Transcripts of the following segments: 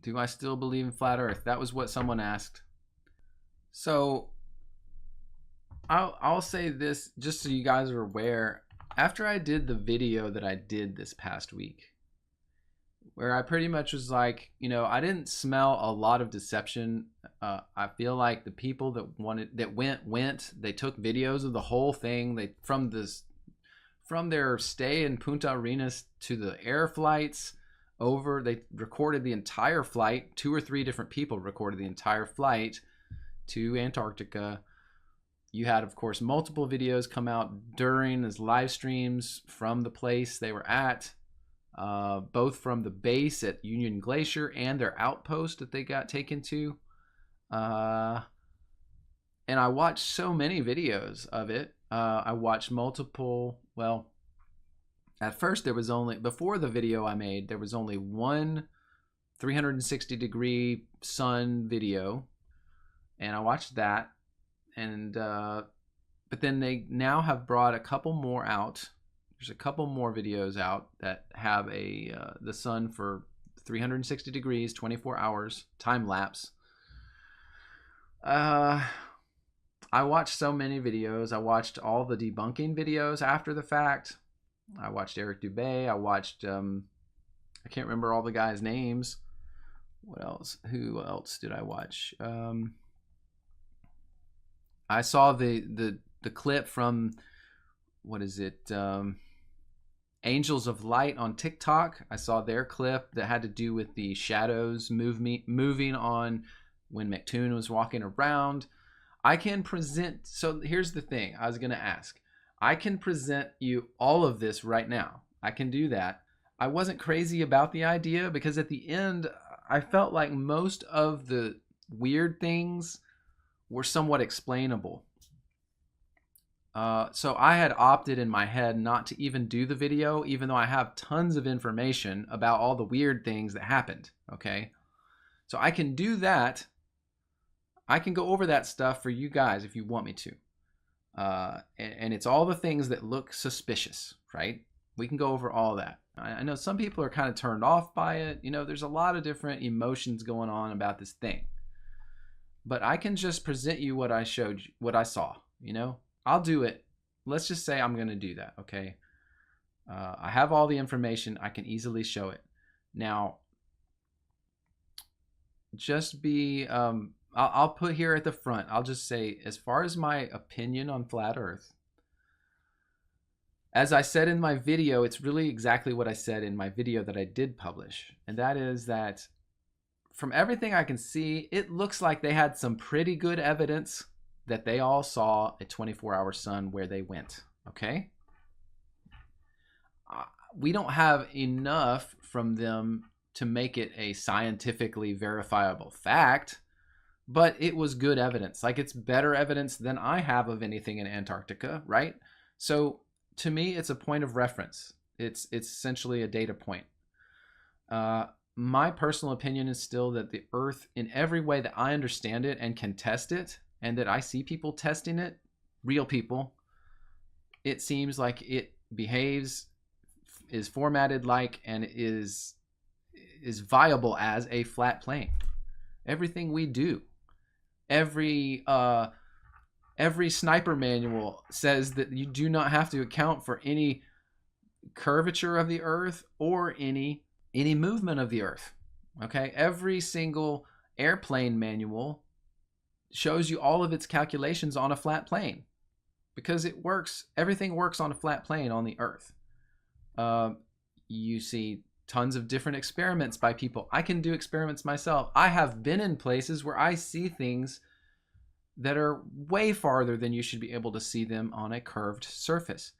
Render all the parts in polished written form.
Do I still believe in flat Earth? That was what someone asked. So I'll say this just so you guys are aware. After I did the video that I did this past week, where I pretty much was like, you know, I didn't smell a lot of deception. I feel like the people that went. They took videos of the whole thing. They from their stay in Punta Arenas to the air flights over. They recorded the entire flight. 2 or 3 different people recorded the entire flight to Antarctica. You had, of course, multiple videos come out during as live streams from the place they were at, both from the base at Union Glacier and their outpost that they got taken to. And I watched so many videos of it. I watched multiple, well, at first there was only, before the video I made, there was only one 360-degree sun video, and I watched that. And but then they now have brought a couple more out. There's a couple more videos out that have the sun for 360 degrees, 24 hours, time lapse. I watched so many videos. I watched all the debunking videos after the fact. I watched Eric Dubay. I watched I can't remember all the guys' names. What else? Who else did I watch? I saw the clip from, what is it, Angels of Light on TikTok. I saw their clip that had to do with the shadows moving on when McToon was walking around. I can present, so here's the thing I was going to ask. I can present you all of this right now. I can do that. I wasn't crazy about the idea because at the end, I felt like most of the weird things were somewhat explainable. So I had opted in my head not to even do the video, even though I have tons of information about all the weird things that happened. Okay. So I can do that. I can go over that stuff for you guys if you want me to. And it's all the things that look suspicious, right? We can go over all that. I know some people are kind of turned off by it. You know, there's a lot of different emotions going on about this thing. But I can just present you what I showed you, what I saw, you know? I'll do it. Let's just say I'm going to do that, okay? I have all the information. I can easily show it. Now, just be, I'll put here at the front, I'll just say, as far as my opinion on flat Earth, as I said in my video, it's really exactly what I said in my video that I did publish. And that is that from everything I can see, it looks like they had some pretty good evidence that they all saw a 24-hour sun where they went, okay? We don't have enough from them to make it a scientifically verifiable fact, but it was good evidence. Like, it's better evidence than I have of anything in Antarctica, right? So to me, it's a point of reference. It's essentially a data point. My personal opinion is still that the Earth, in every way that I understand it and can test it, and that I see people testing it, real people, it seems like it behaves, is formatted like, and is viable as a flat plane. Everything we do, every sniper manual says that you do not have to account for any curvature of the Earth or any movement of the Earth. Okay, every single airplane manual shows you all of its calculations on a flat plane because it works. Everything works on a flat plane on the Earth. You see tons of different experiments by people. I can do experiments myself. I have been in places where I see things that are way farther than you should be able to see them on a curved surface.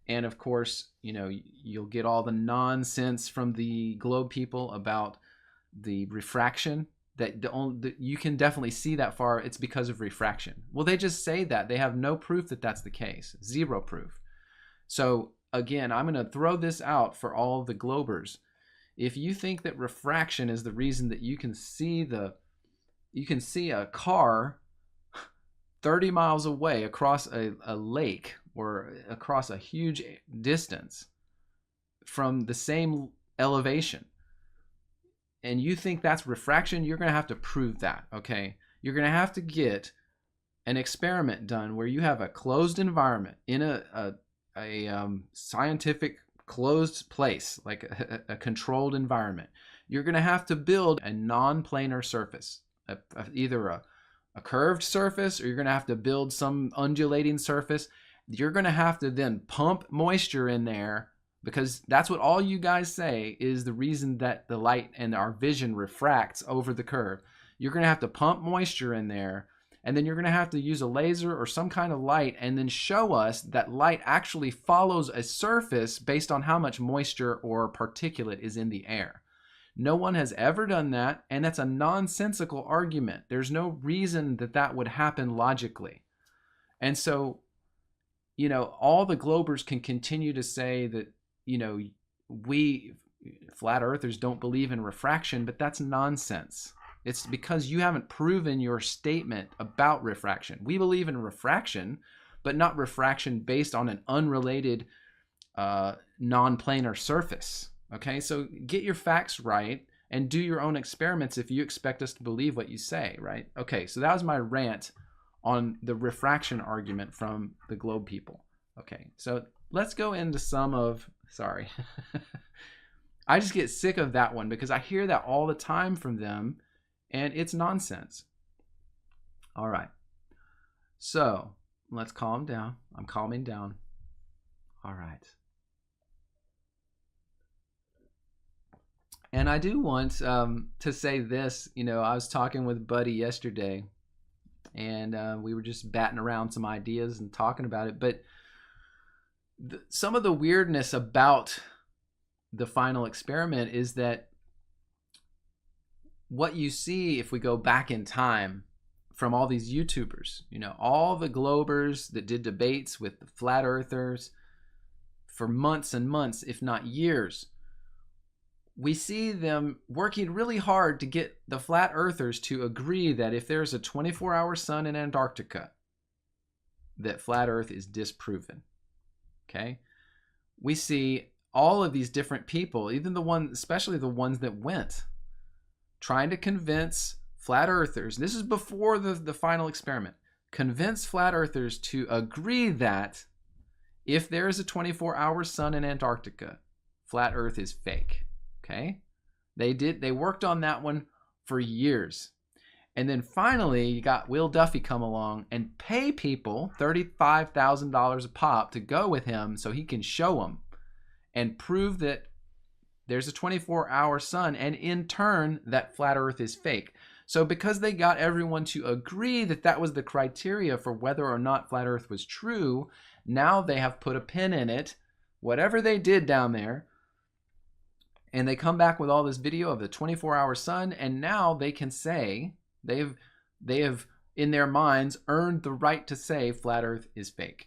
And of course, you know, you'll get all the nonsense from the globe people about the refraction, that you can definitely see that far. It's because of refraction. Well, they just say that. They have no proof that that's the case. Zero proof. So again, I'm going to throw this out for all the globers. If you think that refraction is the reason that you can see a car 30 miles away across a lake or across a huge distance from the same elevation, and you think that's refraction, you're going to have to prove that, okay? You're going to have to get an experiment done where you have a closed environment in a scientific closed place, like a controlled environment. You're going to have to build a non-planar surface, either a curved surface, or you're going to have to build some undulating surface. You're going to have to then pump moisture in there, because that's what all you guys say is the reason that the light and our vision refracts over the curve. You're going to have to pump moisture in there, and then you're going to have to use a laser or some kind of light and then show us that light actually follows a surface based on how much moisture or particulate is in the air. No one has ever done that, and that's a nonsensical argument. There's no reason that that would happen logically. And so, you know, all the Globers can continue to say that, you know, we flat earthers don't believe in refraction, but that's nonsense. It's because you haven't proven your statement about refraction. We believe in refraction, but not refraction based on an unrelated non-planar surface. Okay, so get your facts right and do your own experiments if you expect us to believe what you say, right? Okay, so that was my rant on the refraction argument from the globe people. Okay, so let's go into some of, sorry. I just get sick of that one because I hear that all the time from them, and it's nonsense. All right, so let's calm down. I'm calming down. All right. And I do want to say this, you know, I was talking with Buddy yesterday, and we were just batting around some ideas and talking about it. But some of the weirdness about the final experiment is that what you see, if we go back in time, from all these YouTubers, you know, all the Globers that did debates with the flat earthers for months and months, if not years, we see them working really hard to get the flat earthers to agree that if there's a 24-hour sun in Antarctica, that flat earth is disproven. Okay? We see all of these different people, even the ones, especially the ones that went, trying to convince flat earthers, this is before the final experiment, convince flat earthers to agree that if there is a 24-hour sun in Antarctica, flat earth is fake. Okay, they worked on that one for years, and then finally you got Will Duffy come along and pay people $35,000 a pop to go with him so he can show them and prove that there's a 24-hour sun, and in turn that flat earth is fake. So because they got everyone to agree that that was the criteria for whether or not flat earth was true, now they have put a pin in it, whatever they did down there. And they come back with all this video of the 24-hour sun, and now they can say they have in their minds earned the right to say flat earth is fake,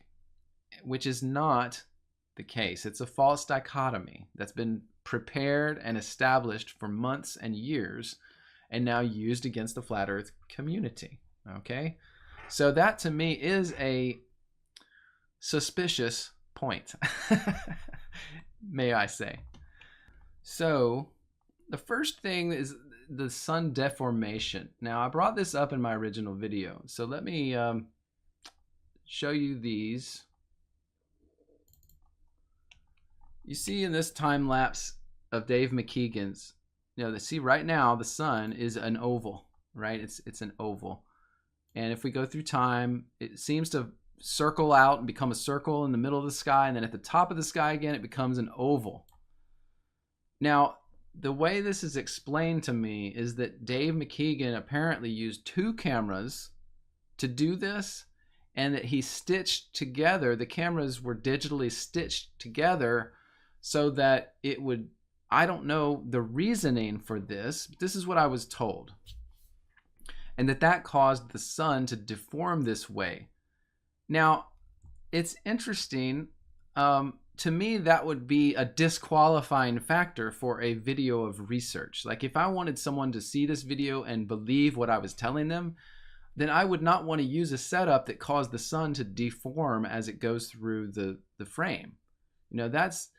which is not the case. It's a false dichotomy that's been prepared and established for months and years, and now used against the flat earth community. Okay, so that to me is a suspicious point, may I say. So the first thing is the sun deformation. Now I brought this up in my original video, so let me show you these. You see in this time lapse of Dave McKeegan's, you know, see right now the sun is an oval, right? It's an oval, and if we go through time, it seems to circle out and become a circle in the middle of the sky, and then at the top of the sky again it becomes an oval. Now, the way this is explained to me is that Dave McKeegan apparently used two cameras to do this, and that he stitched together, the cameras were digitally stitched together so that it would, I don't know the reasoning for this, but this is what I was told. And that caused the sun to deform this way. Now, it's interesting. To me, that would be a disqualifying factor for a video of research. Like if I wanted someone to see this video and believe what I was telling them, then I would not want to use a setup that caused the sun to deform as it goes through the frame. You know, that's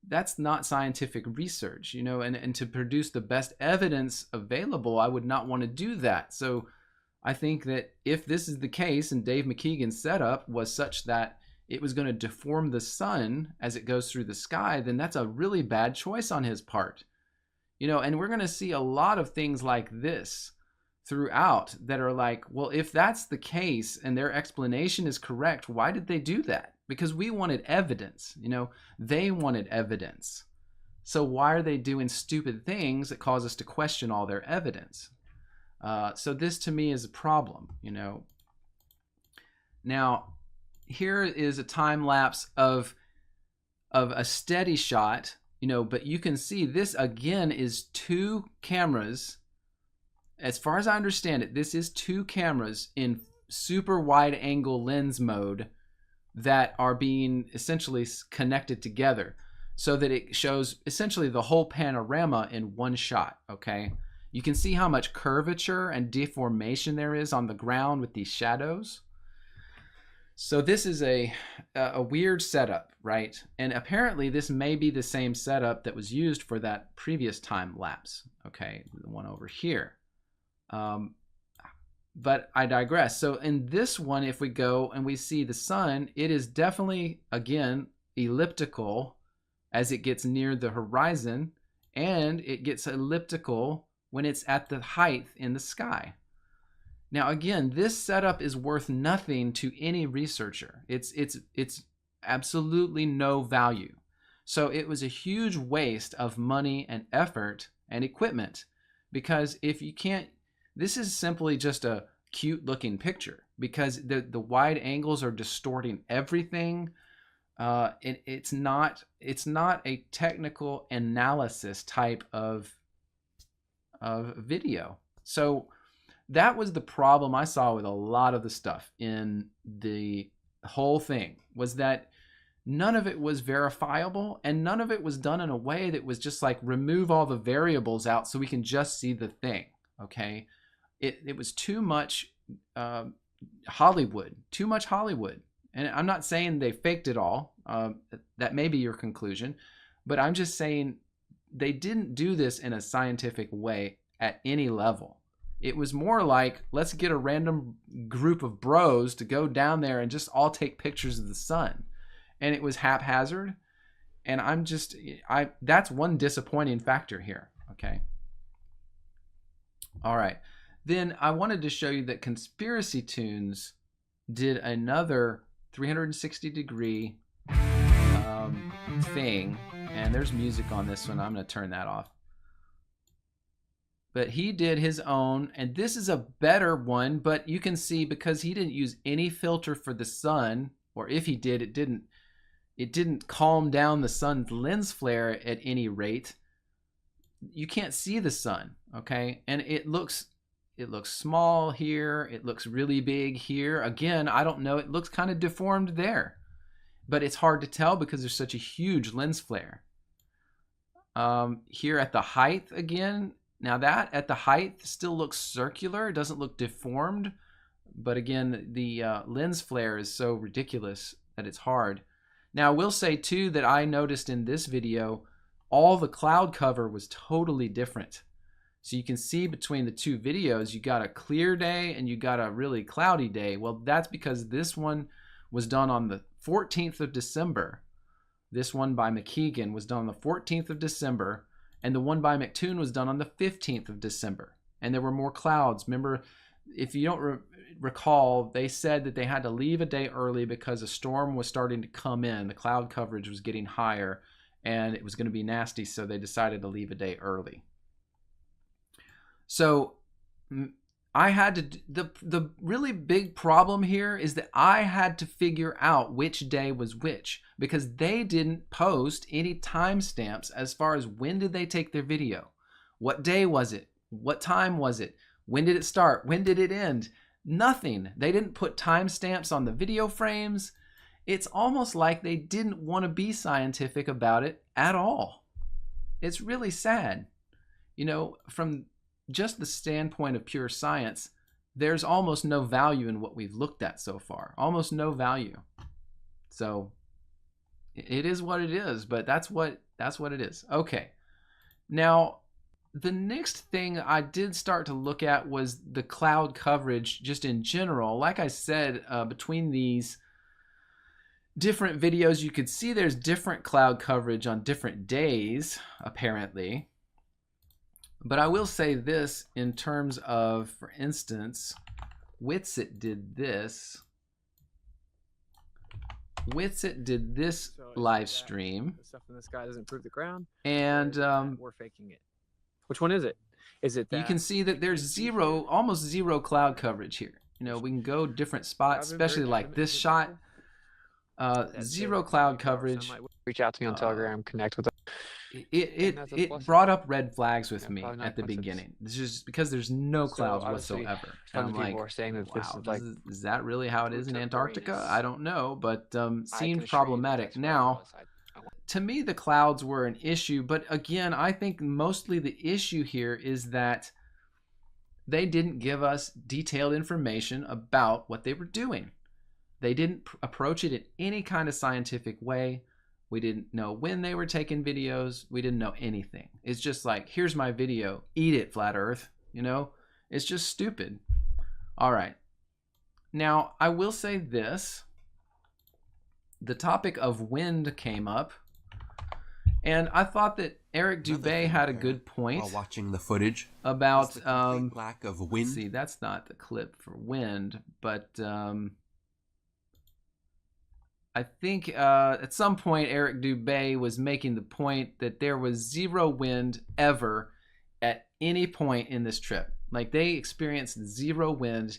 that's not scientific research, you know, and to produce the best evidence available, I would not want to do that. So I think that if this is the case and Dave McKeegan's setup was such that it was going to deform the sun as it goes through the sky, then that's a really bad choice on his part. You know, and we're going to see a lot of things like this throughout that are like, well, if that's the case and their explanation is correct, why did they do that? Because we wanted evidence, you know, they wanted evidence. So why are they doing stupid things that cause us to question all their evidence? So this to me is a problem, you know. Now, here is a time lapse of a steady shot, you know, but you can see this again is 2 cameras. As far as I understand it, this is 2 cameras in super wide angle lens mode that are being essentially connected together so that it shows essentially the whole panorama in one shot, okay? You can see how much curvature and deformation there is on the ground with these shadows. So this is a weird setup, right? And apparently this may be the same setup that was used for that previous time lapse, okay? The one over here. But I digress. So in this one, if we go and we see the sun, it is definitely, again, elliptical as it gets near the horizon, and it gets elliptical when it's at the height in the sky. Now, again, this setup is worth nothing to any researcher. It's absolutely no value. So it was a huge waste of money and effort and equipment, because if you can't, this is simply just a cute looking picture because the wide angles are distorting everything. It's not a technical analysis type of video. So that was the problem I saw with a lot of the stuff in the whole thing, was that none of it was verifiable and none of it was done in a way that was just like remove all the variables out so we can just see the thing, okay? It was too much Hollywood, too much Hollywood. And I'm not saying they faked it all. That may be your conclusion. But I'm just saying they didn't do this in a scientific way at any level. It was more like, let's get a random group of bros to go down there and just all take pictures of the sun. And it was haphazard. And that's one disappointing factor here, okay? All right. Then I wanted to show you that Conspiracy Tunes did another 360-degree thing. And there's music on this one. I'm going to turn that off. But he did his own, and this is a better one, but you can see because he didn't use any filter for the sun, or if he did, it didn't calm down the sun's lens flare at any rate. You can't see the sun, okay? And it looks small here. It looks really big here. Again, I don't know. It looks kind of deformed there. But it's hard to tell because there's such a huge lens flare. Here at the height again. Now that at the height still looks circular. It doesn't look deformed. But again, the lens flare is so ridiculous that it's hard. Now I will say too that I noticed in this video, all the cloud cover was totally different. So you can see between the 2 videos, you got a clear day and you got a really cloudy day. Well, that's because this one was done on the 14th of December. This one by McKeegan was done on the 14th of December. And the one by McToon was done on the 15th of December. And there were more clouds. Remember, if you don't recall, they said that they had to leave a day early because a storm was starting to come in. The cloud coverage was getting higher and it was going to be nasty. So they decided to leave a day early. So I had to, the really big problem here is that I had to figure out which day was which because they didn't post any timestamps as far as when did they take their video. What day was it? What time was it? When did it start? When did it end? Nothing. They didn't put timestamps on the video frames. It's almost like they didn't want to be scientific about it at all. It's really sad. You know, from just the standpoint of pure science, there's almost no value in what we've looked at so far. Almost no value. So it is what it is, but that's what That's what it is. Okay. Now, the next thing I did start to look at was the cloud coverage just in general. Like I said, between these different videos, you could see there's different cloud coverage on different days, apparently. But I will say this in terms of, for instance, Witsit did this. Witsit did this live stream. The stuff in the sky doesn't prove the ground. And we're faking it. Which one is it? Is it that you can see that there's almost zero cloud coverage here. You know, we can go different spots, especially like this shot. Zero cloud coverage. Reach out to me on Telegram, connect with them. It brought up red flags with me at the beginning. This is just because there's no clouds whatsoever. And I'm like, are saying that this wow, is like, is that really how it is in Antarctica? I don't know, but seemed problematic. Now, to me, the clouds were an issue, but again, I think mostly the issue here is that they didn't give us detailed information about what they were doing. They didn't approach it in any kind of scientific way. We didn't know when they were taking videos. We didn't know anything. It's just like, here's my video. Eat it, Flat Earth. You know, it's just stupid. All right. Now, I will say this. The topic of wind came up. And I thought that Eric Dubé had a good point while watching the footage about lack of wind. See, that's not the clip for wind, but I think at some point Eric Dubé was making the point that there was zero wind ever at any point in this trip. Like, they experienced zero wind.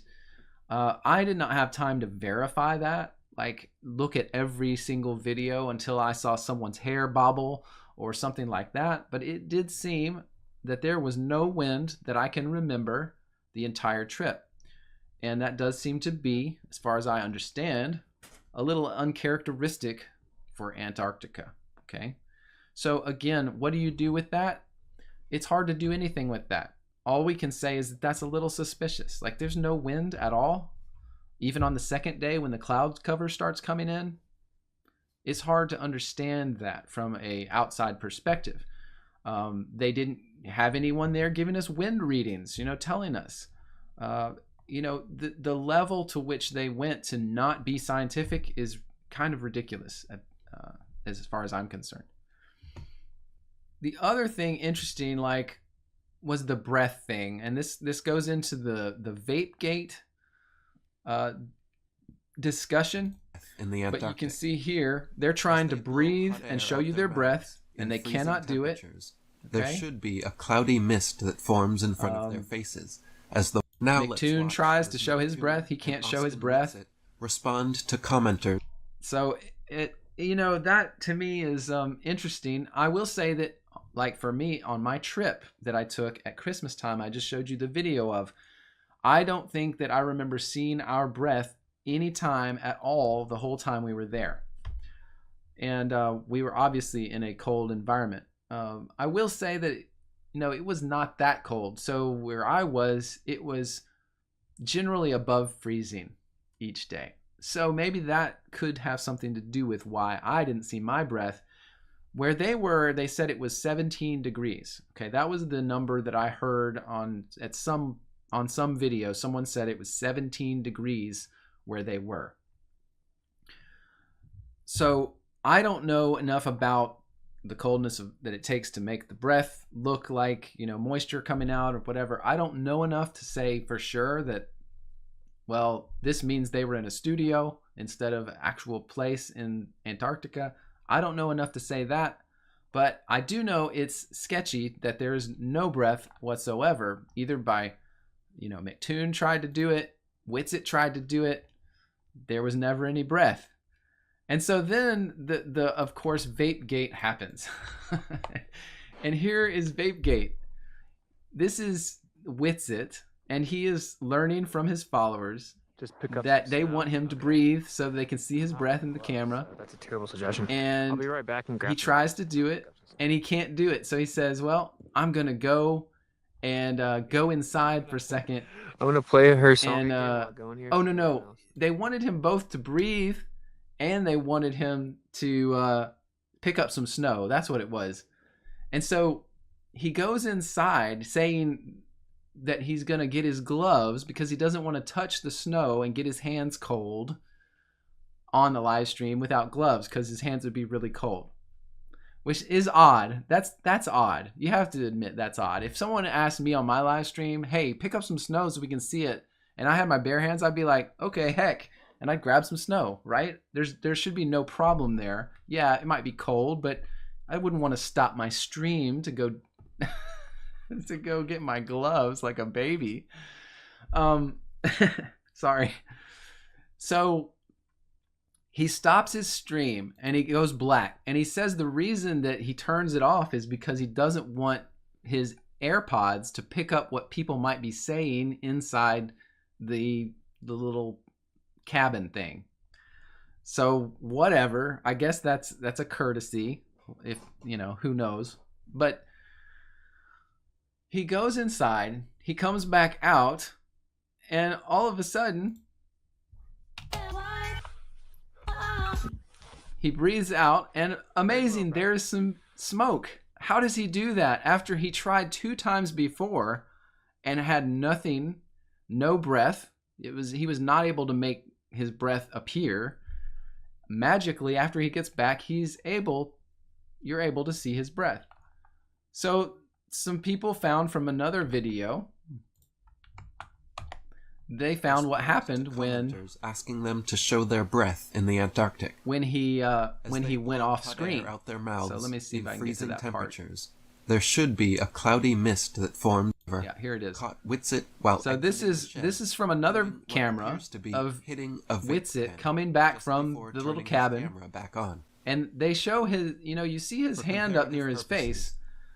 I did not have time to verify that. Like, look at every single video until I saw someone's hair bobble or something like that. But it did seem that there was no wind that I can remember the entire trip. And that does seem to be, as far as I understand, a little uncharacteristic for Antarctica. Okay. So again, what do you do with that? It's hard to do anything with that. All we can say is that that's a little suspicious. Like, there's no wind at all. Even on the second day when the cloud cover starts coming in, it's hard to understand that from a outside perspective. They didn't have anyone there giving us wind readings, you know, telling us. You know, the level to which they went to not be scientific is kind of ridiculous as far as I'm concerned. The other thing interesting, like, was the breath thing. And this goes into the Vapegate discussion. In the Antarctic. But you can see here, they're trying to breathe and show you their breath, and they cannot do it. Okay? There should be a cloudy mist that forms in front of their faces. As the now McToon tries to show his breath. He can't show his breath. Respond to commenters. So, you know, that to me is interesting. I will say that, like, for me, on my trip that I took at Christmas time, I just showed you the video of, I don't think that I remember seeing our breath any time at all the whole time we were there. And we were obviously in a cold environment. I will say that, you know, it was not that cold. So where I was, it was generally above freezing each day. So maybe that could have something to do with why I didn't see my breath. Where they were, they said it was 17 degrees. Okay, that was the number that I heard on some video. Someone said it was 17 degrees where they were. So I don't know enough about the coldness that it takes to make the breath look like, you know, moisture coming out or whatever. I don't know enough to say for sure that, well, this means they were in a studio instead of actual place in Antarctica. I don't know enough to say that, but I do know it's sketchy that there is no breath whatsoever, either by, you know, McToon tried to do it, Witsit tried to do it. There was never any breath. And so then the of course Vapegate happens. And here is Vapegate. This is Witsit, and he is learning from his followers just pick up that they want him to breathe so they can see his breath in the camera. That's a terrible suggestion. And I'll be right back and grab he tries to do it and he can't do it. So he says, well, I'm going to go and go inside for a second. I'm going to play her song. And oh, no. They wanted him both to breathe and they wanted him to pick up some snow. That's what it was. And so he goes inside saying that he's going to get his gloves because he doesn't want to touch the snow and get his hands cold on the live stream without gloves because his hands would be really cold, which is odd. That's odd. You have to admit that's odd. If someone asked me on my live stream, hey, pick up some snow so we can see it, and I had my bare hands, I'd be like, okay, heck, and I'd grab some snow, right? There should be no problem there. Yeah, it might be cold, but I wouldn't want to stop my stream to go to go get my gloves like a baby. Sorry. So he stops his stream and he goes black, and he says the reason that he turns it off is because he doesn't want his AirPods to pick up what people might be saying inside the little cabin thing. So whatever, I guess that's a courtesy, if you know, who knows. But he goes inside, he comes back out, and all of a sudden he breathes out, and amazing, there's some smoke. How does he do that after he tried 2 times before and had nothing, no breath? He was not able to make his breath appear. Magically, after he gets back, you're able to see his breath. So some people found from another video, they found what happened when asking them to show their breath in the Antarctic when he went off screen. Out their mouths so let me see if I can get to that temperatures. Part. There should be a cloudy mist that forms. Yeah, here it is. Witsit, well, so this is from another camera of Witsit coming back from the little cabin. Back on. And they show his, you see his hand up near his face.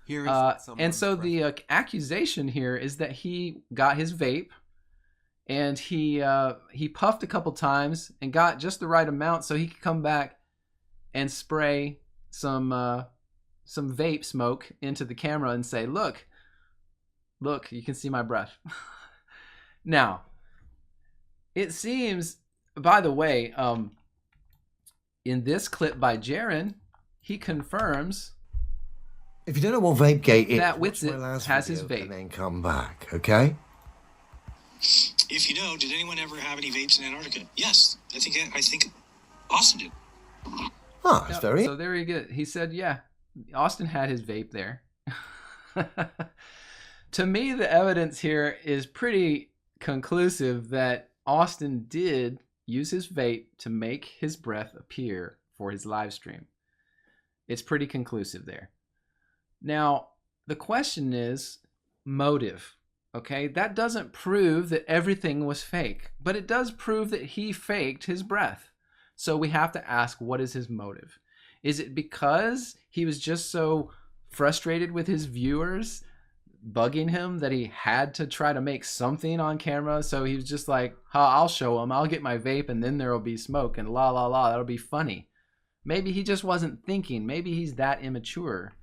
And so the accusation here is that he got his vape and he puffed a couple times and got just the right amount so he could come back and spray some vape smoke into the camera and say, look, you can see my breath. Now, it seems, by the way, in this clip by Jaren, he confirms if you don't know what Vapegate is, that Witsit has his vape. And then come back, okay? If you know, did anyone ever have any vapes in Antarctica? Yes, I think Austin did. Oh, that's very. So there you go. He said, yeah, Austin had his vape there. To me, the evidence here is pretty conclusive that Austin did use his vape to make his breath appear for his live stream. It's pretty conclusive there. Now, the question is motive. Okay, that doesn't prove that everything was fake, but it does prove that he faked his breath. So we have to ask, what is his motive? Is it because he was just so frustrated with his viewers bugging him that he had to try to make something on camera? So he was just like, I'll show him, I'll get my vape and then there'll be smoke and la la la, that'll be funny. Maybe he just wasn't thinking. Maybe he's that immature.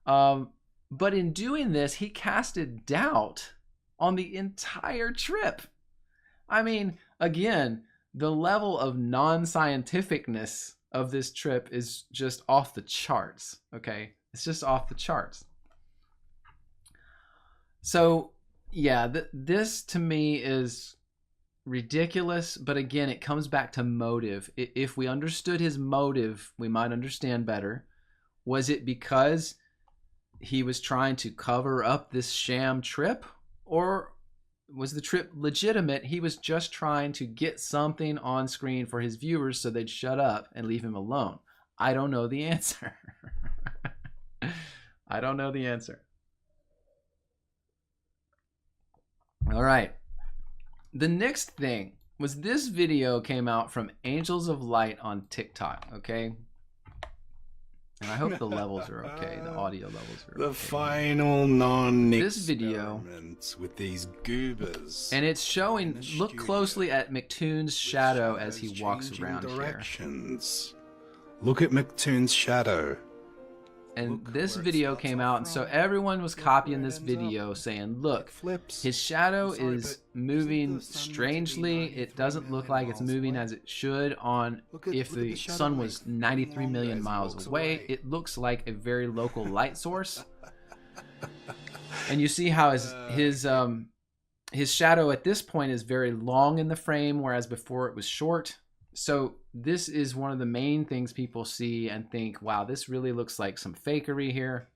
But in doing this, he casted doubt on the entire trip. I mean, again, the level of non-scientificness of this trip is just off the charts, okay? It's just off the charts. So, yeah, this to me is ridiculous, but again, it comes back to motive. If we understood his motive, we might understand better. Was it because he was trying to cover up this sham trip, or was the trip legitimate? He was just trying to get something on screen for his viewers so they'd shut up and leave him alone. I don't know the answer. I don't know the answer. All right. The next thing was this video came out from Angels of Light on TikTok, okay? And I hope the levels are okay. The audio levels are okay. The final non-experiments this video with these goobers. And it's showing, look closely at McToon's shadow as he walks around directions. Here. Look at McToon's shadow. And Look this where it video starts came off out, and so from. everyone was Look copying where it this ends up. video saying, look, It flips. his shadow I'm sorry, is but moving isn't the sun meant to be strangely. 93 It doesn't look million like it's miles moving away? as it should on if Look at the shadow sun was length, 93 getting million longer as it miles walks away. away. It looks like a very local light source. And you see how his shadow at this point is very long in the frame, whereas before it was short. So this is one of the main things people see and think, wow, this really looks like some fakery here.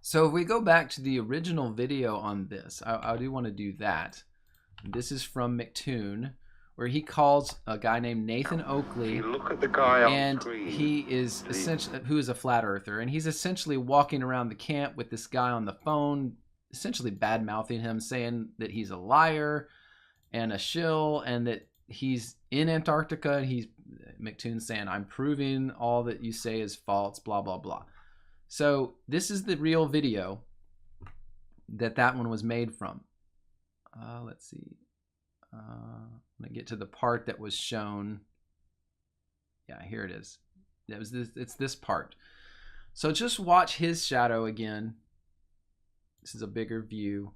So if we go back to the original video on this, I do want to do that. This is from McToon, where he calls a guy named Nathan Oakley, Look at the guy on and screen. he is essentially, who is a flat earther, and he's essentially walking around the camp with this guy on the phone, essentially bad mouthing him, saying that he's a liar and a shill, and that he's in Antarctica. And McToon's saying, I'm proving all that you say is false, blah blah blah. So this is the real video that one was made from. Let's see. I'm gonna get to the part that was shown. Yeah, here it is. It's this part. So just watch his shadow again. This is a bigger view.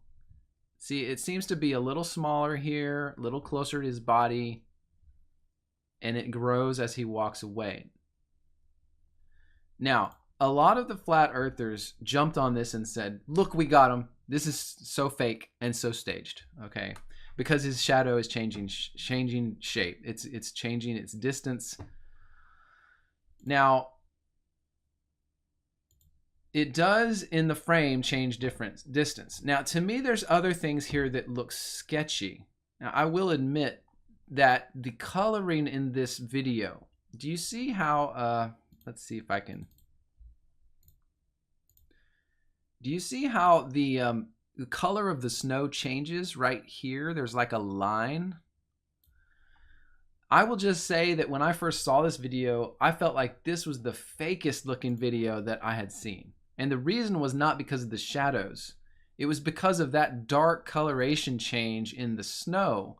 See, it seems to be a little smaller here, a little closer to his body, and it grows as he walks away. Now, a lot of the flat earthers jumped on this and said, look, we got him. This is so fake and so staged, okay? Because his shadow is changing shape. It's changing its distance. Now, it does in the frame change different distance. Now, to me, there's other things here that look sketchy. Now, I will admit that the coloring in this video, do you see how, let's see if I can, do you see how the color of the snow changes right here? There's like a line. I will just say that when I first saw this video, I felt like this was the fakest looking video that I had seen. And the reason was not because of the shadows. It was because of that dark coloration change in the snow.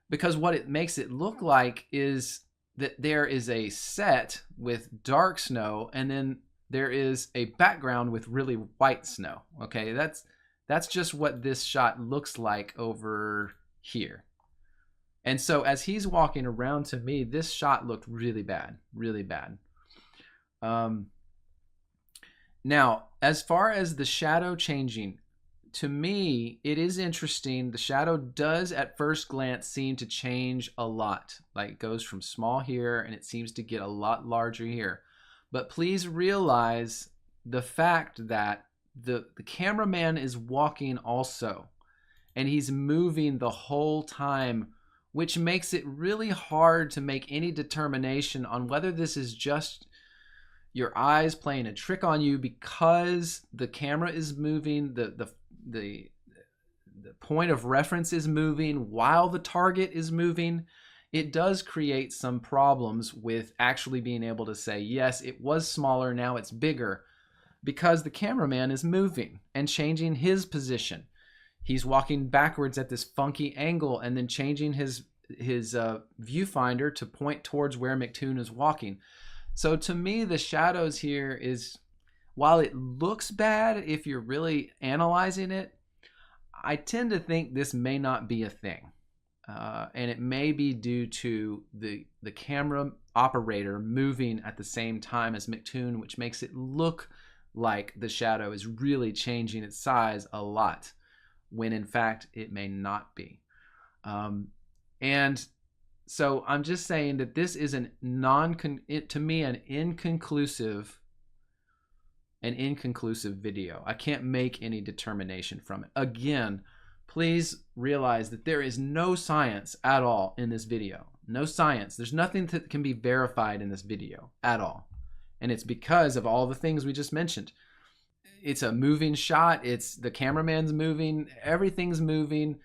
Because what it makes it look like is that there is a set with dark snow, and then there is a background with really white snow. Okay, that's just what this shot looks like over here. And so as he's walking around, to me, this shot looked really bad, really bad. Now, as far as the shadow changing, to me, it is interesting. The shadow does at first glance seem to change a lot. Like it goes from small here and it seems to get a lot larger here. But please realize the fact that the cameraman is walking also, and he's moving the whole time, which makes it really hard to make any determination on whether this is just your eyes playing a trick on you because the camera is moving, the point of reference is moving while the target is moving. It does create some problems with actually being able to say, yes, it was smaller, now it's bigger, because the cameraman is moving and changing his position. He's walking backwards at this funky angle and then changing his viewfinder to point towards where McToon is walking. So to me, the shadows here is, while it looks bad if you're really analyzing it, I tend to think this may not be a thing. And it may be due to the camera operator moving at the same time as McToon, which makes it look like the shadow is really changing its size a lot, when in fact it may not be. And so I'm just saying that this is to me an inconclusive video. I can't make any determination from it. Again, please realize that there is no science at all in this video. No science. There's nothing that can be verified in this video at all. And it's because of all the things we just mentioned. It's a moving shot. It's the cameraman's moving. Everything's moving.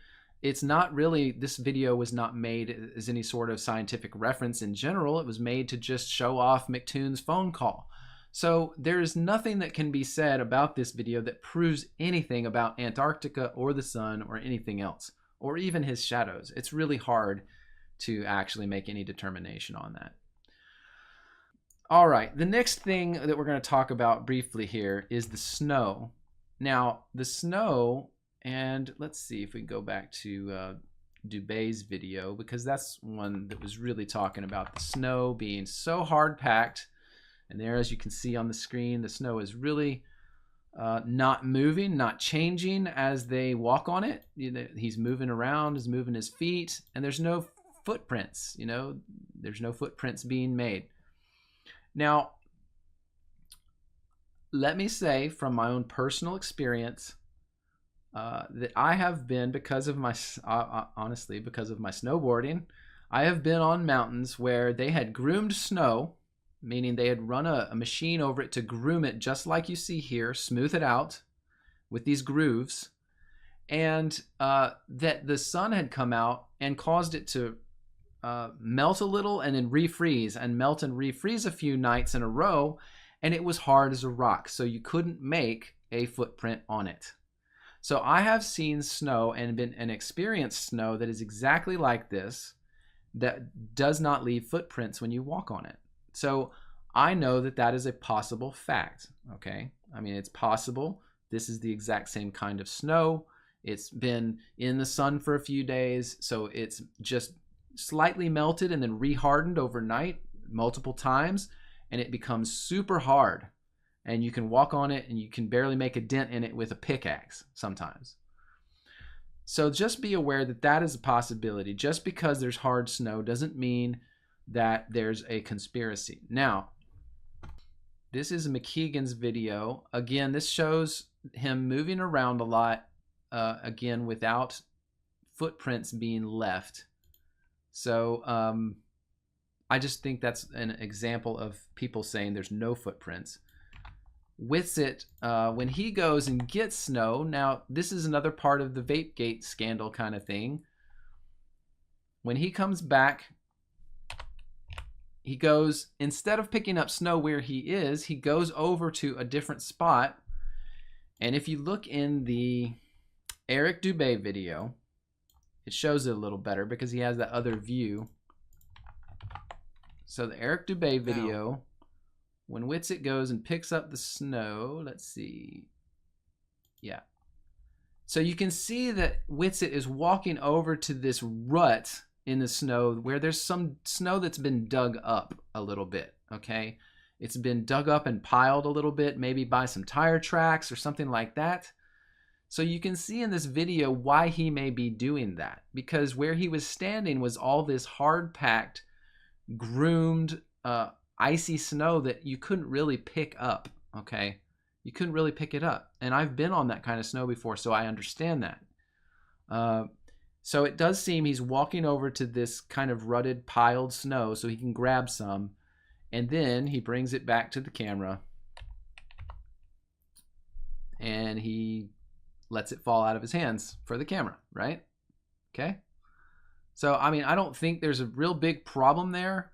It's not really, this video was not made as any sort of scientific reference in general. It was made to just show off McToon's phone call. So there is nothing that can be said about this video that proves anything about Antarctica or the sun or anything else, or even his shadows. It's really hard to actually make any determination on that. All right, the next thing that we're going to talk about briefly here is the snow. Now, the snow, and let's see if we can go back to Dubé's video, because that's one that was really talking about the snow being so hard packed. And there, as you can see on the screen, the snow is really not moving, not changing as they walk on it. He's moving around, he's moving his feet, and there's no footprints, there's no footprints being made. Now, let me say from my own personal experience that I have been, because of my, honestly, because of my snowboarding, I have been on mountains where they had groomed snow, meaning they had run a machine over it to groom it just like you see here, smooth it out with these grooves, and that the sun had come out and caused it to melt a little and then refreeze, and melt and refreeze a few nights in a row, and it was hard as a rock, so you couldn't make a footprint on it. So I have seen snow and experienced snow that is exactly like this, that does not leave footprints when you walk on it. So I know that that is a possible fact. Okay, I mean, it's possible. This is the exact same kind of snow. It's been in the sun for a few days, so it's just slightly melted and then rehardened overnight multiple times, and it becomes super hard, and you can walk on it and you can barely make a dent in it with a pickaxe sometimes. So just be aware that that is a possibility. Just because there's hard snow doesn't mean that there's a conspiracy. Now, this is McKeegan's video. Again, this shows him moving around a lot, again, without footprints being left. So I just think that's an example of people saying there's no footprints. Witsit, when he goes and gets snow, now this is another part of the Vapegate scandal kind of thing. When he comes back, he goes, instead of picking up snow where he is, he goes over to a different spot. And if you look in the Eric Dubé video, it shows it a little better because he has that other view. So the Eric Dubé video, when Witsit goes and picks up the snow, let's see. Yeah. So you can see that Witsit is walking over to this rut in the snow where there's some snow that's been dug up a little bit, okay? It's been dug up and piled a little bit, maybe by some tire tracks or something like that. So you can see in this video why he may be doing that, because where he was standing was all this hard-packed, groomed, icy snow that you couldn't really pick up, okay? You couldn't really pick it up. And I've been on that kind of snow before, so I understand that. So it does seem he's walking over to this kind of rutted, piled snow so he can grab some, and then he brings it back to the camera, and he lets it fall out of his hands for the camera, right? Okay? So, I mean, I don't think there's a real big problem there.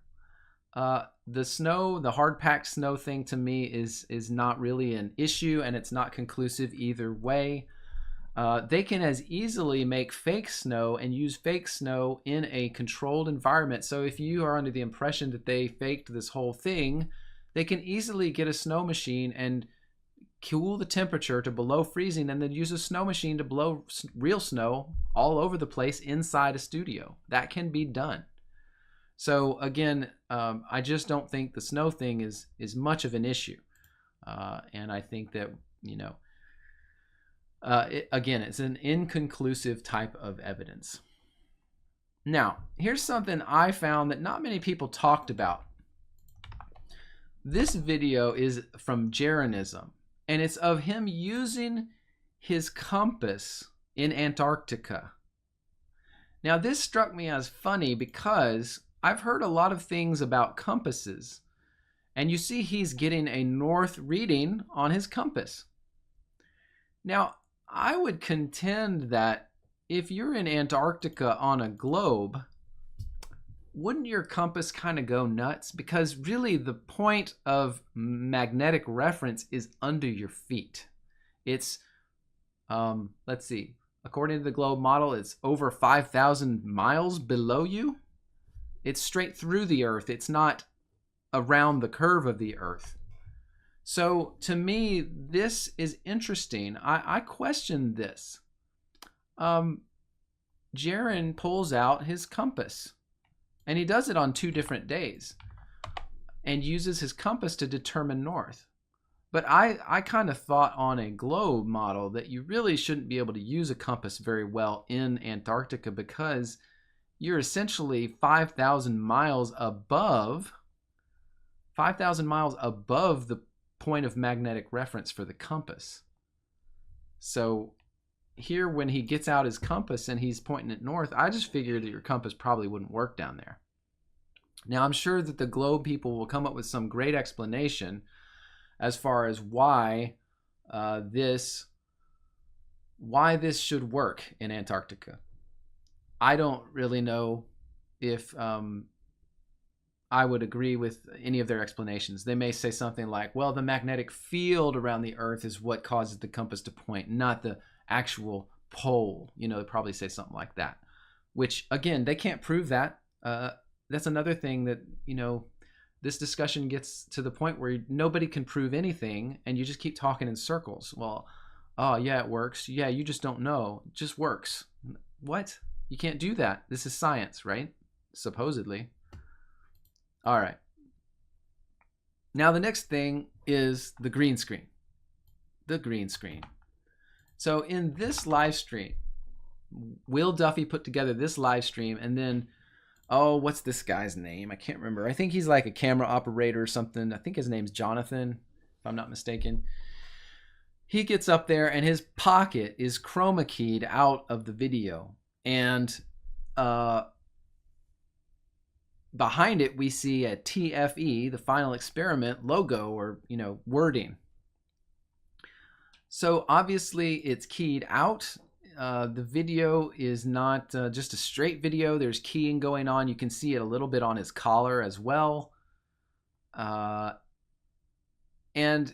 The snow, the hard-packed snow thing to me is not really an issue, and it's not conclusive either way. They can as easily make fake snow and use fake snow in a controlled environment. So if you are under the impression that they faked this whole thing, they can easily get a snow machine and cool the temperature to below freezing, and then use a snow machine to blow real snow all over the place inside a studio. That can be done. So again, I just don't think the snow thing is much of an issue. And I think that, again, it's an inconclusive type of evidence. Now, here's something I found that not many people talked about. This video is from Jeranism, and it's of him using his compass in Antarctica. Now, this struck me as funny because I've heard a lot of things about compasses, and you see he's getting a north reading on his compass. Now, I would contend that if you're in Antarctica on a globe, wouldn't your compass kind of go nuts? Because really the point of magnetic reference is under your feet. It's, let's see, according to the globe model, it's over 5,000 miles below you. It's straight through the earth. It's not around the curve of the Earth. So to me, this is interesting. I question this. Jaren pulls out his compass, and he does it on 2 different days and uses his compass to determine north. But I kind of thought on a globe model that you really shouldn't be able to use a compass very well in Antarctica, because you're essentially 5,000 miles above the point of magnetic reference for the compass. So here, when he gets out his compass and he's pointing it north, I just figured that your compass probably wouldn't work down there. Now, I'm sure that the globe people will come up with some great explanation as far as why this should work in Antarctica. I don't really know if I would agree with any of their explanations. They may say something like, well, the magnetic field around the Earth is what causes the compass to point, not the actual pole. You know, they probably say something like that, which, again, they can't prove that. That's another thing that, you know, this discussion gets to the point where nobody can prove anything, and you just keep talking in circles. Well, oh, yeah, it works. Yeah, you just don't know. It just works. What? You can't do that. This is science, right? Supposedly. All right. Now, the next thing is the green screen. The green screen. So in this live stream, Will Duffy put together this live stream, and then, oh, what's this guy's name? I can't remember. I think he's like a camera operator or something. I think his name's Jonathan, if I'm not mistaken. He gets up there, and his pocket is chroma keyed out of the video. And behind it, we see a TFE, the final experiment logo, or, you know, wording. So obviously it's keyed out. The video is not just a straight video. There's keying going on. You can see it a little bit on his collar as well. And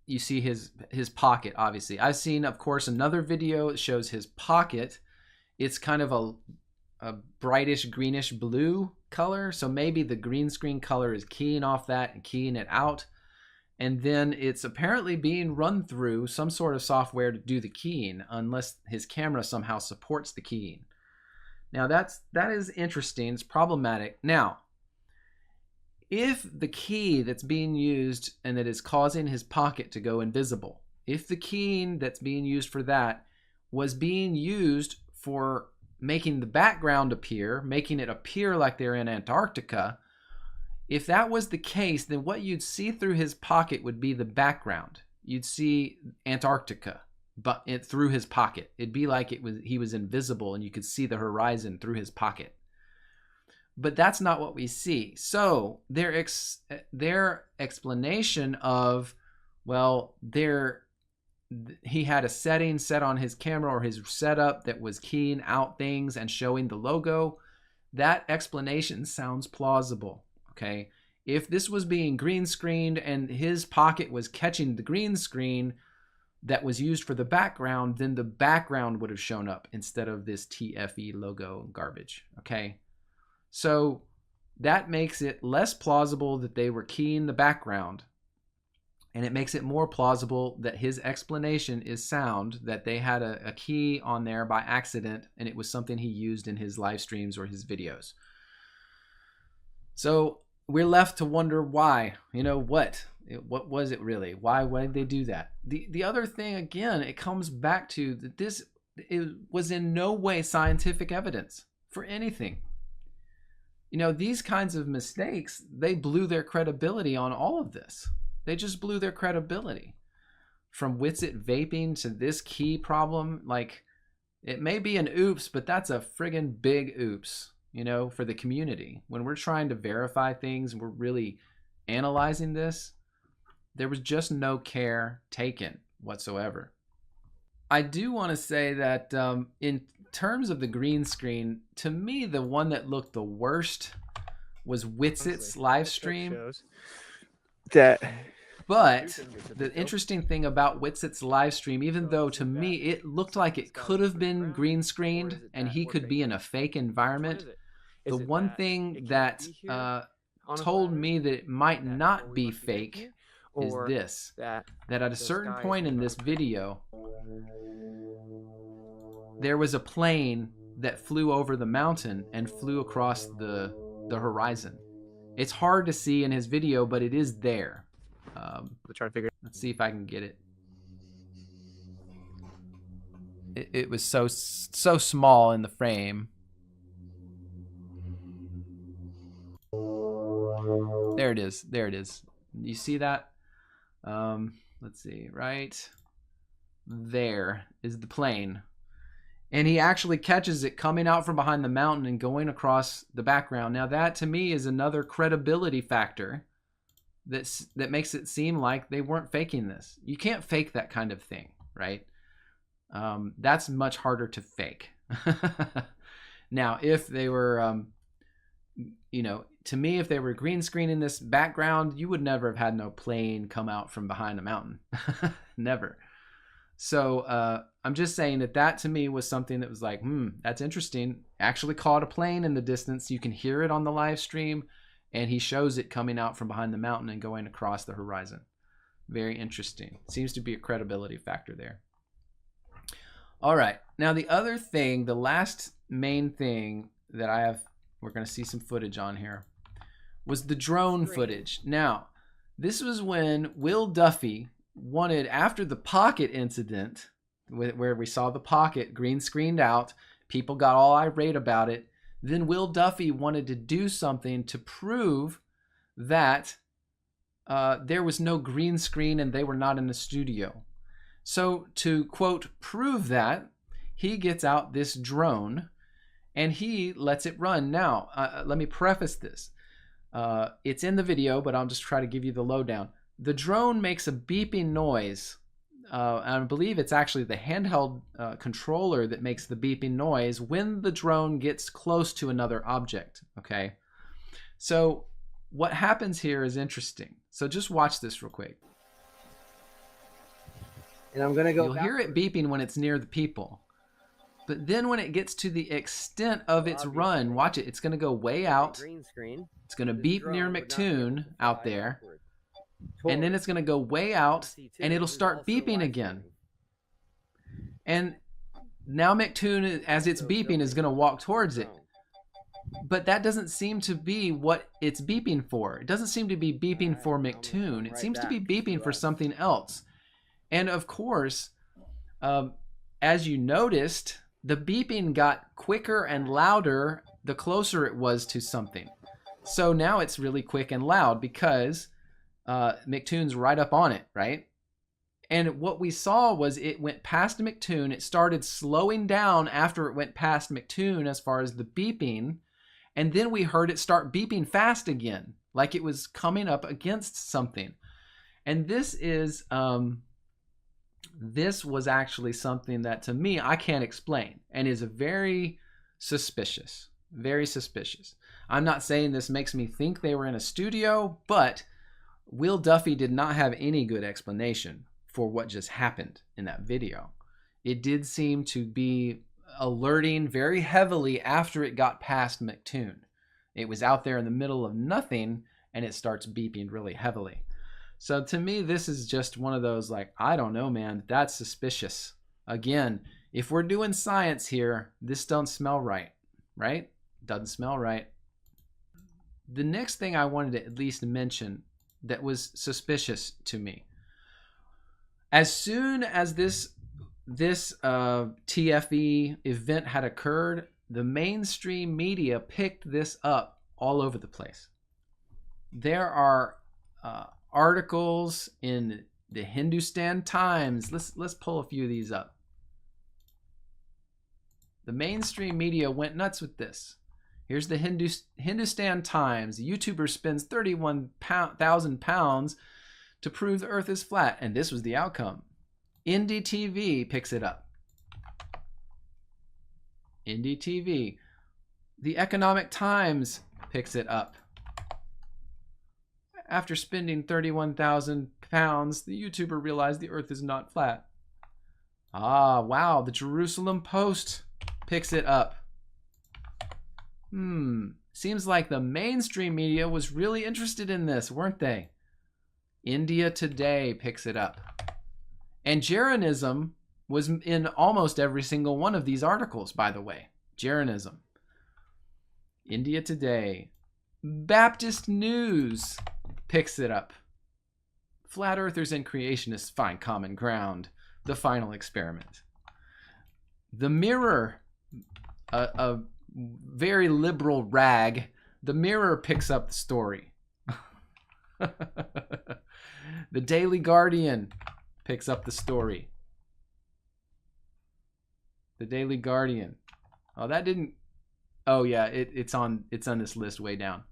you see his pocket, obviously. I've seen, of course, another video that shows his pocket. It's kind of a brightish greenish blue color. So maybe the green screen color is keying off that and keying it out. And then it's apparently being run through some sort of software to do the keying, unless his camera somehow supports the keying. Now that is interesting. It's problematic. Now, if the key that's being used and that is causing his pocket to go invisible, if the keying that's being used for that was being used for making the background appear, making it appear like they're in Antarctica, if that was the case, then what you'd see through his pocket would be the background. You'd see Antarctica, but through his pocket. It'd be like he was invisible, and you could see the horizon through his pocket. But that's not what we see. So their explanation of, well, he had a setting set on his camera or his setup that was keying out things and showing the logo, that explanation sounds plausible. Okay, if this was being green screened and his pocket was catching the green screen that was used for the background, then the background would have shown up instead of this TFE logo garbage. Okay, so that makes it less plausible that they were keying the background, and it makes it more plausible that his explanation is sound, that they had a key on there by accident and it was something he used in his live streams or his videos. So we're left to wonder why. You know, what was it really? Why did they do that? The other thing, again, it comes back to that it was in no way scientific evidence for anything. You know, these kinds of mistakes, they blew their credibility on all of this. They just blew their credibility. From Witsit vaping to this key problem, like, it may be an oops, but that's a friggin' big oops. You know, for the community. When we're trying to verify things and we're really analyzing this, there was just no care taken whatsoever. I do want to say that in terms of the green screen, to me, the one that looked the worst was Witsit's live stream. But the interesting thing about Witsit's live stream, even though to me it looked like it could have been green screened and he could be in a fake environment, the one thing that told me that it might not be fake is or this, that at a the certain sky is point in made this of- video, there was a plane that flew over the mountain and flew across the horizon. It's hard to see in his video, but it is there. I'm trying to figure. Let's see if I can get it. It was so small in the frame. There it is. There it is. You see that? Let's see. Right there is the plane. And he actually catches it coming out from behind the mountain and going across the background. Now that to me is another credibility factor that makes it seem like they weren't faking this. You can't fake that kind of thing, right? That's much harder to fake. Now, if they were, you know, to me, if they were green screening this background, you would never have had no plane come out from behind a mountain. Never. So I'm just saying that to me was something that was like, that's interesting. Actually caught a plane in the distance. You can hear it on the live stream, and he shows it coming out from behind the mountain and going across the horizon. Very interesting. Seems to be a credibility factor there. All right. Now the other thing, the last main thing that we're going to see some footage on here, was the drone footage. Now, this was when Will Duffy wanted, after the Pocket incident, where we saw the Pocket green screened out, people got all irate about it. Then Will Duffy wanted to do something to prove that there was no green screen and they were not in the studio. So to, quote, prove that, he gets out this drone and he lets it run. Now, let me preface this. It's in the video, but I'll just try to give you the lowdown. The drone makes a beeping noise. I believe it's actually the handheld controller that makes the beeping noise when the drone gets close to another object, okay? So what happens here is interesting. So just watch this real quick. And I'm going to go You'll hear it beeping when it's near the people. But then when it gets to the extent of its run, watch it. It's going to go way out. Green screen. It's going to beep near McToon out there. And then it's going to go way out, and it'll start beeping again. And now McToon, as it's beeping, is going to walk towards it. But that doesn't seem to be what it's beeping for. It doesn't seem to be beeping for McToon. It seems to be beeping for something else. And of course, as you noticed, the beeping got quicker and louder the closer it was to something. So now it's really quick and loud because McToon's right up on it, right? And what we saw was it went past McToon. It started slowing down after it went past McToon as far as the beeping. And then we heard it start beeping fast again, like it was coming up against something. And this is, this was actually something that to me, I can't explain and is very suspicious, very suspicious. I'm not saying this makes me think they were in a studio, but Will Duffy did not have any good explanation for what just happened in that video. It did seem to be alerting very heavily after it got past McToon. It was out there in the middle of nothing and it starts beeping really heavily. So to me, this is just one of those like, I don't know, man, that's suspicious. Again, if we're doing science here, this don't smell right, right? Doesn't smell right. The next thing I wanted to at least mention that was suspicious to me. As soon as this TFE event had occurred, the mainstream media picked this up all over the place. There are articles in the Hindustan Times. Let's pull a few of these up. The mainstream media went nuts with this. Here's the Hindustan Times. The YouTuber spends 31,000 pounds to prove the earth is flat, and this was the outcome. NDTV picks it up. NDTV. The Economic Times picks it up. After spending 31,000 pounds, the YouTuber realized the earth is not flat. Ah, wow. The Jerusalem Post picks it up. Seems like the mainstream media was really interested in this, weren't they? India Today picks it up. And Jeranism was in almost every single one of these articles, by the way. Jeranism. India Today. Baptist News picks it up. Flat Earthers and creationists find common ground. The final experiment. The Mirror, a very liberal rag, The Mirror picks up the story. The Daily Guardian picks up the story. The Daily Guardian. Oh, that didn't. Oh yeah, it's on this list way down.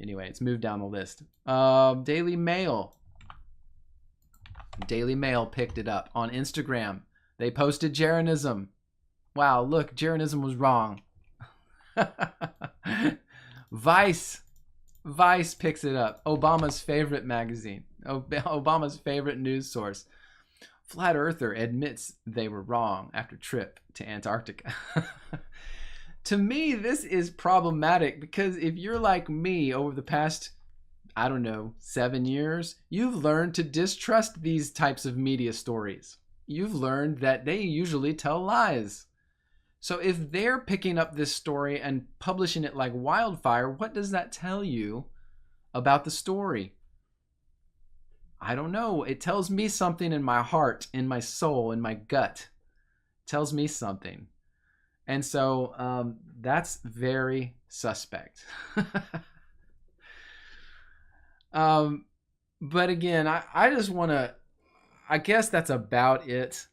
Anyway, it's moved down the list. Daily Mail. Daily Mail picked it up on Instagram. They posted Jeranism. Wow, look, Jeranism was wrong. Vice picks it up. Obama's favorite magazine. Obama's favorite news source. Flat Earther admits they were wrong after trip to Antarctica. To me, this is problematic because if you're like me over the past, 7 years, you've learned to distrust these types of media stories. You've learned that they usually tell lies. So if they're picking up this story and publishing it like wildfire, what does that tell you about the story? I don't know. It tells me something in my heart, in my soul, in my gut. It tells me something. And so that's very suspect. But again, I just want to, I guess that's about it.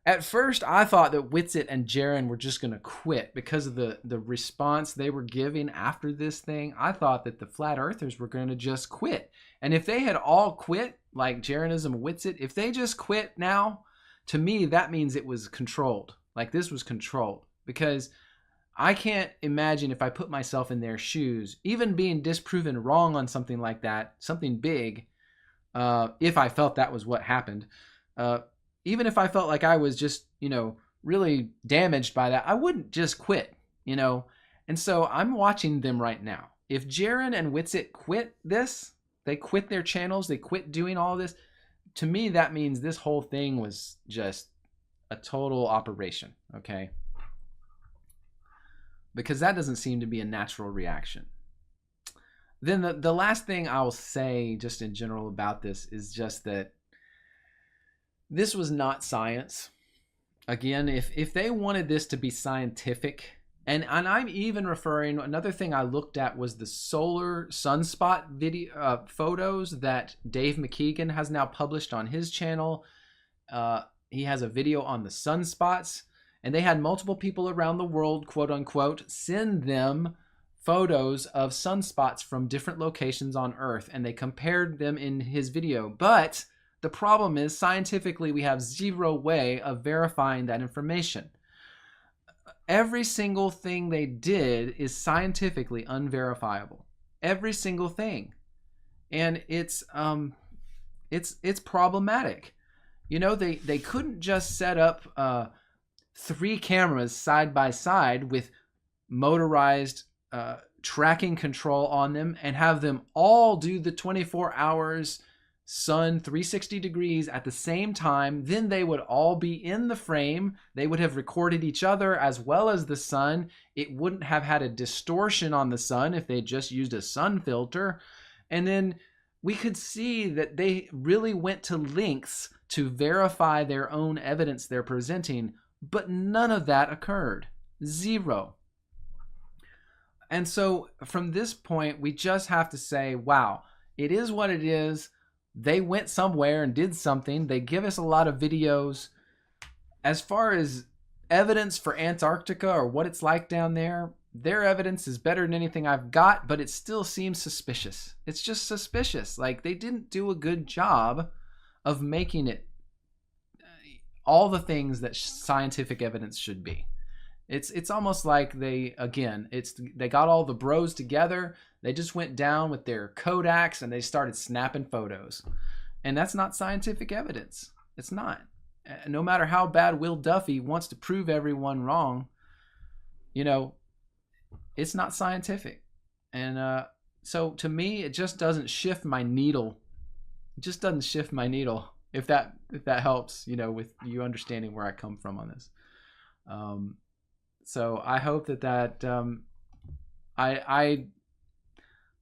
At first, I thought that Whitsitt and Jaron were just going to quit because of the response they were giving after this thing. I thought that the Flat Earthers were going to just quit. And if they had all quit, like Jeranism and Whitsitt, if they just quit now, to me, that means it was controlled. Like this was controlled. Because I can't imagine if I put myself in their shoes, even being disproven wrong on something like that, something big, if I felt that was what happened, even if I felt like I was just, really damaged by that, I wouldn't just quit, And so I'm watching them right now. If Jaron and Whitsitt quit this, they quit their channels, they quit doing all this, to me that means this whole thing was just a total operation, okay? Because that doesn't seem to be a natural reaction. Then the last thing I'll say just in general about this is just that this was not science. Again, if they wanted this to be scientific, and I'm even referring, another thing I looked at was the solar sunspot video photos that Dave McKeegan has now published on his channel. He has a video on the sunspots, and they had multiple people around the world, quote unquote, send them photos of sunspots from different locations on Earth, and they compared them in his video. But the problem is, scientifically, we have zero way of verifying that information. Every single thing they did is scientifically unverifiable. Every single thing. And it's problematic. They couldn't just set up 3 cameras side by side with motorized tracking control on them and have them all do the 24 hours sun 360 degrees at the same time. Then they would all be in the frame. They would have recorded each other as well as the sun. It wouldn't have had a distortion on the sun if they just used a sun filter. And then we could see that they really went to lengths to verify their own evidence they're presenting, but none of that occurred. Zero. And so from this point, we just have to say, wow, it is what it is. They went somewhere and did something. They give us a lot of videos. As far as evidence for Antarctica or what it's like down there, their evidence is better than anything I've got, but it still seems suspicious. It's just suspicious. Like they didn't do a good job of making it all the things that scientific evidence should be. It's almost like they got all the bros together. They just went down with their Kodaks and they started snapping photos. And that's not scientific evidence. It's not. No matter how bad Will Duffy wants to prove everyone wrong, it's not scientific. And so to me, it just doesn't shift my needle. It just doesn't shift my needle. If that helps, you know, with you understanding where I come from on this. So I hope that I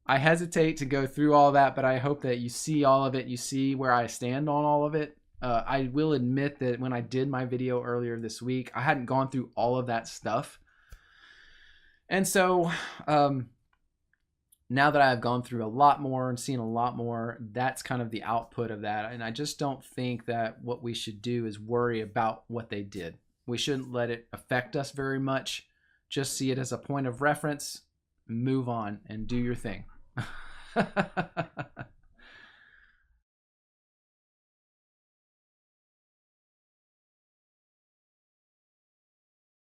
hesitate to go through all that, but I hope that you see all of it. You see where I stand on all of it. I will admit that when I did my video earlier this week, I hadn't gone through all of that stuff. And so now that I've gone through a lot more and seen a lot more, that's kind of the output of that. And I just don't think that what we should do is worry about what they did. We shouldn't let it affect us very much. Just see it as a point of reference, move on, and do your thing.